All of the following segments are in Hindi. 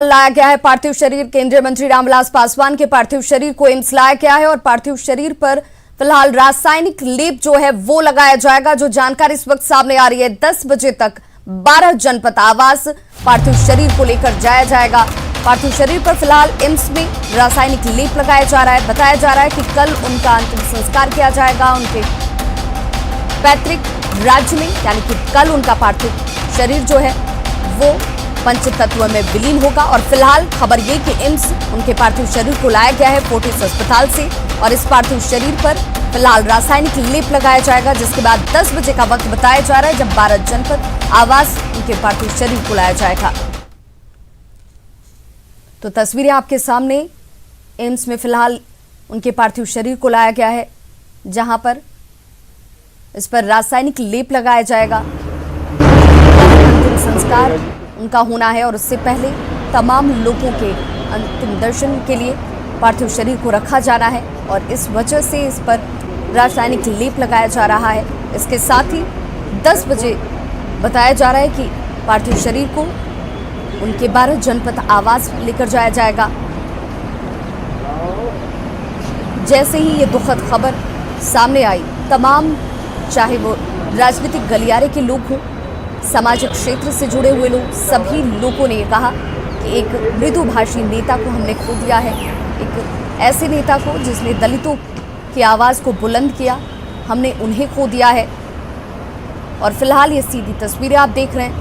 लाया गया है पार्थिव शरीर। केंद्रीय मंत्री रामविलास पासवान के पार्थिव शरीर को एम्स लाया गया है और पार्थिव शरीर पर फिलहाल रासायनिक लेप जो है वो लगाया जाएगा। जो जानकारी इस वक्त सामने आ रही है, 10 बजे तक 12 जनपद आवास पार्थिव शरीर को लेकर जाया जाएगा। पार्थिव शरीर पर फिलहाल एम्स में रासायनिक लेप लगाया जा रहा है। बताया जा रहा है कि कल उनका अंतिम संस्कार किया जाएगा उनके पैतृक राज्य में, यानी कि कल उनका पार्थिव शरीर जो है वो पंचतत्व में विलीन होगा। और फिलहाल खबर ये कि एम्स उनके पार्थिव शरीर को लाया गया है फोर्टिस अस्पताल से और इस पार्थिव शरीर पर फिलहाल रासायनिक लेप लगाया जाएगा, जिसके बाद 10 बजे का वक्त बताया जा रहा है जब 12 जनपद आवास उनके पार्थिव शरीर को लाया जाएगा। तो तस्वीरें आपके सामने, एम्स में फिलहाल उनके पार्थिव शरीर को लाया गया है, जहां पर इस पर रासायनिक लेप लगाया जाएगा। अंतिम संस्कार उनका होना है और उससे पहले तमाम लोगों के अंतिम दर्शन के लिए पार्थिव शरीर को रखा जाना है और इस वजह से इस पर रासायनिक लेप लगाया जा रहा है। इसके साथ ही 10 बजे बताया जा रहा है कि पार्थिव शरीर को उनके 12 जनपद आवास लेकर जाया जाएगा। जैसे ही ये दुखद खबर सामने आई, तमाम चाहे वो राजनीतिक गलियारे के लोग हों, सामाजिक क्षेत्र से जुड़े हुए लोग, सभी लोगों ने कहा कि एक मृदुभाषी नेता को हमने खो दिया है, एक ऐसे नेता को जिसने दलितों की आवाज़ को बुलंद किया, हमने उन्हें खो दिया है। और फिलहाल ये सीधी तस्वीरें आप देख रहे हैं,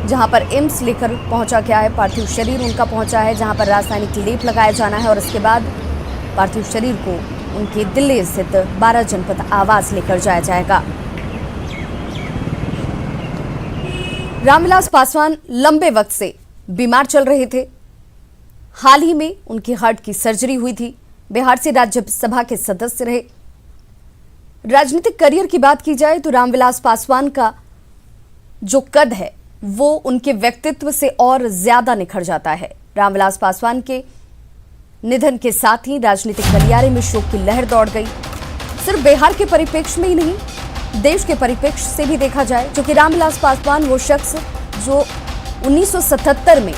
जहां पर एम्स लेकर पहुंचा गया है, पार्थिव शरीर उनका पहुंचा है, जहां पर रासायनिक लेप लगाया जाना है और इसके बाद पार्थिव शरीर को उनके दिल्ली स्थित 12 जनपद आवास लेकर जाया जाएगा। रामविलास पासवान लंबे वक्त से बीमार चल रहे थे। हाल ही में उनकी हार्ट की सर्जरी हुई थी। बिहार से राज्यसभा के सदस्य रहे। राजनीतिक करियर की बात की जाए तो रामविलास पासवान का जो कद है वो उनके व्यक्तित्व से और ज्यादा निखर जाता है। रामविलास पासवान के निधन के साथ ही राजनीतिक गलियारे में शोक की लहर दौड़ गई। सिर्फ बिहार के परिप्रेक्ष्य में ही नहीं, देश के परिप्रेक्ष्य से भी देखा जाए, क्योंकि रामविलास पासवान वो शख्स जो 1977 में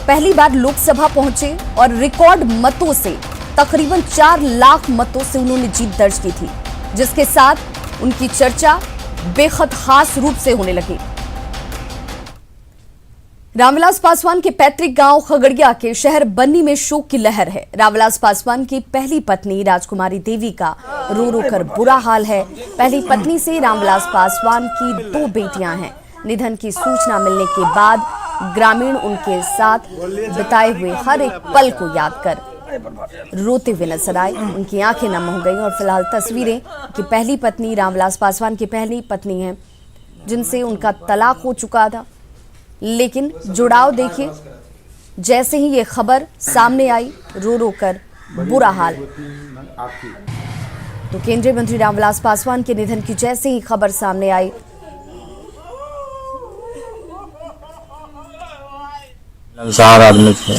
पहली बार लोकसभा पहुंचे और रिकॉर्ड मतों से, तकरीबन 4 लाख मतों से उन्होंने जीत दर्ज की थी, जिसके साथ उनकी चर्चा बेहद खास रूप से होने लगी। रामविलास पासवान के पैतृक गांव खगड़िया के शहर बन्नी में शोक की लहर है। रामविलास पासवान की पहली पत्नी राजकुमारी देवी का रो रो कर बुरा हाल है। पहली पत्नी से रामविलास पासवान की 2 बेटियां हैं। निधन की सूचना मिलने के बाद ग्रामीण उनके साथ बिताए हुए हर एक पल को याद कर रोते हुए नजर आए। उनकी आंखें नम हो गई और फिलहाल तस्वीरें कि पहली पत्नी रामविलास पासवान की पहली पत्नी हैं, जिनसे उनका तलाक हो चुका था, लेकिन जुड़ाव देखिए, जैसे ही ये खबर सामने आई, रो रो कर बुरा हाल। तो केंद्रीय मंत्री रामविलास पासवान के निधन की जैसे ही खबर सामने आई, मिलनसार आदमी थे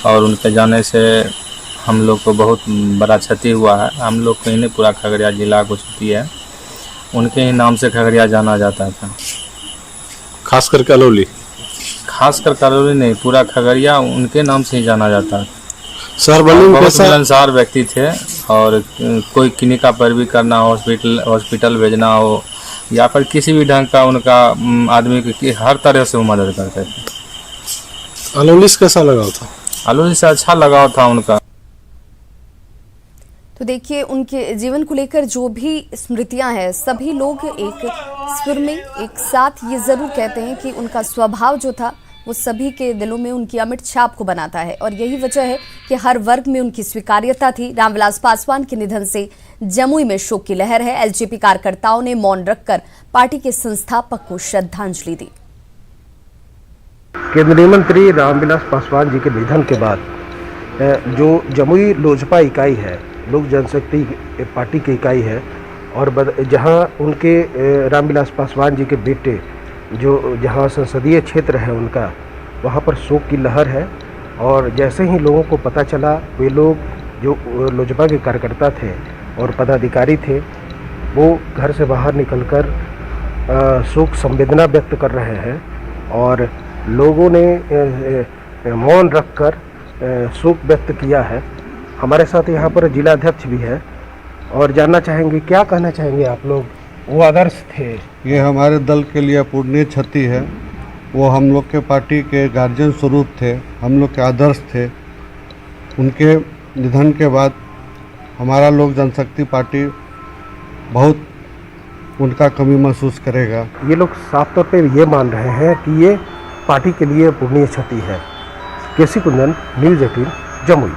और उनके जाने से हम लोग को बहुत बड़ा क्षति हुआ है। हम लोग को ही नहीं, पूरा खगड़िया जिला को क्षति है। उनके ही नाम से खगड़िया जाना जाता था। खासकर करौली नहीं, पूरा खगड़िया उनके नाम से ही जाना जाता है। सर बहुत मिलनसार व्यक्ति थे और कोई किन्हीं का पैरवी करना हो, हॉस्पिटल भेजना हो या फिर किसी भी ढंग का उनका आदमी की हर तरह से वो मदद करते थे। अलौली से कैसा लगाव था? अलौली से अच्छा लगाव था उनका। तो देखिए, उनके जीवन को लेकर जो भी स्मृतियां हैं, सभी लोग एक स्वर में एक साथ ये जरूर कहते हैं कि उनका स्वभाव जो था वो सभी के दिलों में उनकी अमिट छाप को बनाता है और यही वजह है कि हर वर्ग में उनकी स्वीकार्यता थी। रामविलास पासवान के निधन से जमुई में शोक की लहर है। एलजेपी कार्यकर्ताओं ने मौन रखकर पार्टी के संस्थापक को श्रद्धांजलि दी। केंद्रीय मंत्री रामविलास पासवान जी के निधन के बाद जो जमुई लोजपा इकाई है, लोक जनशक्ति पार्टी की इकाई है, और जहां उनके रामविलास पासवान जी के बेटे जो जहां संसदीय क्षेत्र है उनका, वहां पर शोक की लहर है। और जैसे ही लोगों को पता चला, वे लोग जो लोजपा के कार्यकर्ता थे और पदाधिकारी थे, वो घर से बाहर निकलकर शोक संवेदना व्यक्त कर रहे हैं। और लोगों ने मौन रखकर शोक व्यक्त किया है। हमारे साथ यहाँ पर जिला अध्यक्ष भी है और जानना चाहेंगे, क्या कहना चाहेंगे आप लोग? वो आदर्श थे, ये हमारे दल के लिए पूर्णीय क्षति है। वो हम लोग के पार्टी के गार्जियन स्वरूप थे, हम लोग के आदर्श थे। उनके निधन के बाद हमारा लोक जनशक्ति पार्टी बहुत उनका कमी महसूस करेगा। ये लोग साफ तौर पे ये मान रहे हैं कि ये पार्टी के लिए पूर्णीय क्षति है। केसी कुंदन, न्यूज़ 18, जमुई।